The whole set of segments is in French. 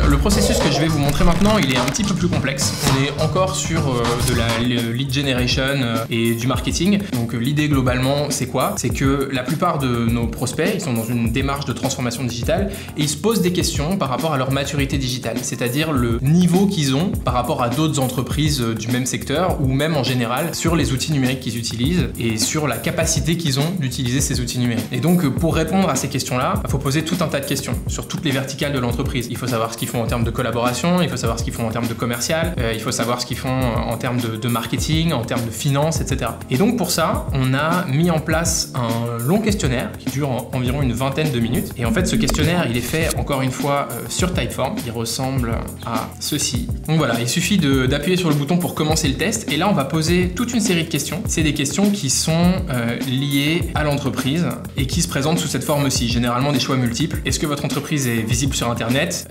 Le processus que je vais vous montrer maintenant, il est un petit peu plus complexe. On est encore sur de la lead generation et du marketing. Donc l'idée globalement, c'est quoi? C'est que la plupart de nos prospects, ils sont dans une démarche de transformation digitale et ils se posent des questions par rapport à leur maturité digitale, c'est-à-dire le niveau qu'ils ont par rapport à d'autres entreprises du même secteur ou même en général sur les outils numériques qu'ils utilisent et sur la capacité qu'ils ont d'utiliser ces outils numériques. Et donc pour répondre à ces questions-là, il faut poser tout un tas de questions sur toutes les verticales de l'entreprise. Il faut savoir ce qu'ils font en termes de collaboration, il faut savoir ce qu'ils font en termes de commercial, il faut savoir ce qu'ils font en termes de marketing, en termes de finance, etc. Et donc pour ça, on a mis en place un long questionnaire qui dure environ une vingtaine de minutes. Et en fait, ce questionnaire, il est fait encore une fois sur Typeform. Il ressemble à ceci. Donc voilà, il suffit d'appuyer sur le bouton pour commencer le test. Et là, on va poser toute une série de questions. C'est des questions qui sont liées à l'entreprise et qui se présentent sous cette forme-ci. Généralement, des choix multiples. Est-ce que votre entreprise est visible sur Internet?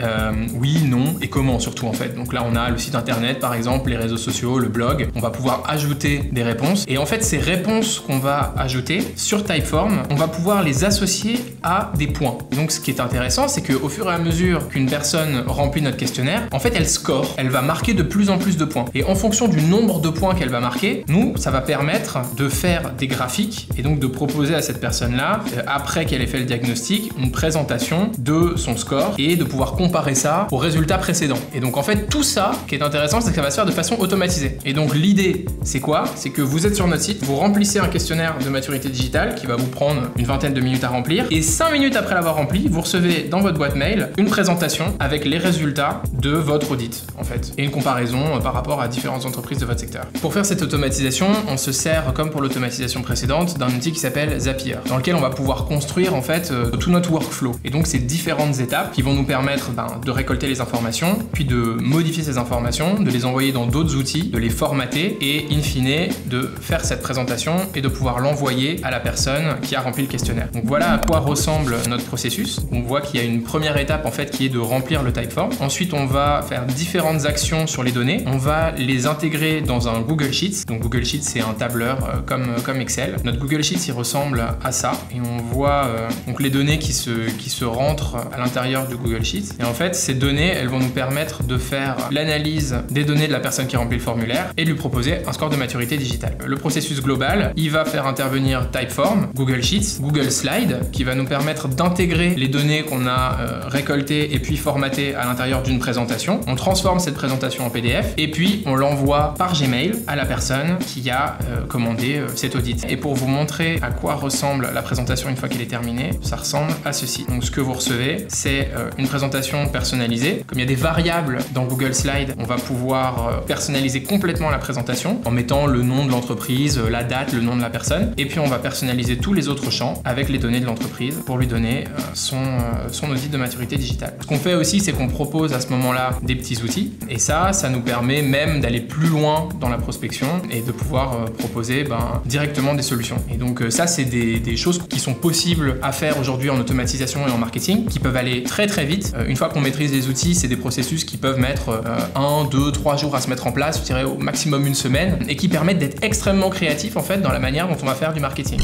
Oui, non, et comment surtout en fait. Donc là, on a le site Internet, par exemple, les réseaux sociaux, le blog. On va pouvoir ajouter des réponses. Et en fait, ces réponses qu'on va ajouter sur Typeform, on va pouvoir les associer à des points. Donc ce qui est intéressant, c'est qu'au fur et à mesure qu'une personne remplit notre questionnaire, en fait, elle score. Elle va marquer de plus en plus de points. Et en fonction du nombre de points qu'elle va marquer, nous, ça va permettre de faire des graphiques et donc de proposer à cette personne-là, après qu'elle ait fait le diagnostic, une présentation de son score et de pouvoir comparer ça aux résultats précédents. Et donc en fait, tout ça qui est intéressant, c'est que ça va se faire de façon automatisée. Et donc l'idée, c'est quoi? C'est que vous êtes sur notre site, vous remplissez un questionnaire de maturité digitale qui va vous prendre une vingtaine de minutes à remplir et 5 minutes après l'avoir rempli, vous recevez dans votre boîte mail une présentation avec les résultats de votre audit en fait et une comparaison par rapport à différentes entreprises de votre secteur. Pour faire cette automatisation, on se sert comme pour l'automatisation précédente d'un outil qui s'appelle Zapier dans lequel on va pouvoir construire en fait tout notre workflow et donc ces différentes étapes qui vont nous permettre de récolter les informations, puis de modifier ces informations, de les envoyer dans d'autres outils, de les formater et in fine de faire cette présentation et de pouvoir l'envoyer à la personne qui a rempli le questionnaire. Donc voilà à quoi ressemble notre processus. On voit qu'il y a une première étape en fait qui est de remplir le Typeform. Ensuite, on va faire différentes actions sur les données. On va les intégrer dans un Google Sheets. Donc Google Sheets, c'est un tableur comme Excel. Notre Google Sheets, il ressemble à ça. Et on voit donc les données qui se rentrent à l'intérieur du Google Sheets. Et en fait, ces données, elles vont nous permettre de faire l'analyse des données de la personne qui remplit le formulaire et lui proposer un score de maturité digitale. Le processus global, il va faire intervenir Typeform, Google Sheets, Google Slides, qui va nous permettre d'intégrer les données qu'on a récoltées et puis formatées à l'intérieur d'une présentation. On transforme cette présentation en PDF et puis on l'envoie par Gmail à la personne qui a commandé cet audit. Et pour vous montrer à quoi ressemble la présentation une fois qu'elle est terminée, ça ressemble à ceci. Donc ce que vous recevez, c'est une présentation personnalisée. Comme il y a des variables dans Google Slides, on va pouvoir personnaliser complètement la présentation en mettant le nom de l'entreprise, la date, le nom de la personne. Et puis on va personnaliser tous les autres champs avec les données de l'entreprise pour lui donner son audit de maturité digitale. Ce qu'on fait aussi, c'est qu'on propose à ce moment-là des petits outils. Et ça nous permet même d'aller plus loin dans la prospection et de pouvoir proposer directement des solutions. Et donc ça, c'est des choses qui sont possibles à faire aujourd'hui en automatisation et en marketing, qui peuvent aller très très vite. Une fois qu'on maîtrise les outils, c'est des processus qui peuvent mettre 1, 2, 3 jours à se mettre en place, je dirais au maximum une semaine, et qui permettent d'être extrêmement créatifs en fait dans la manière dont on va faire du marketing.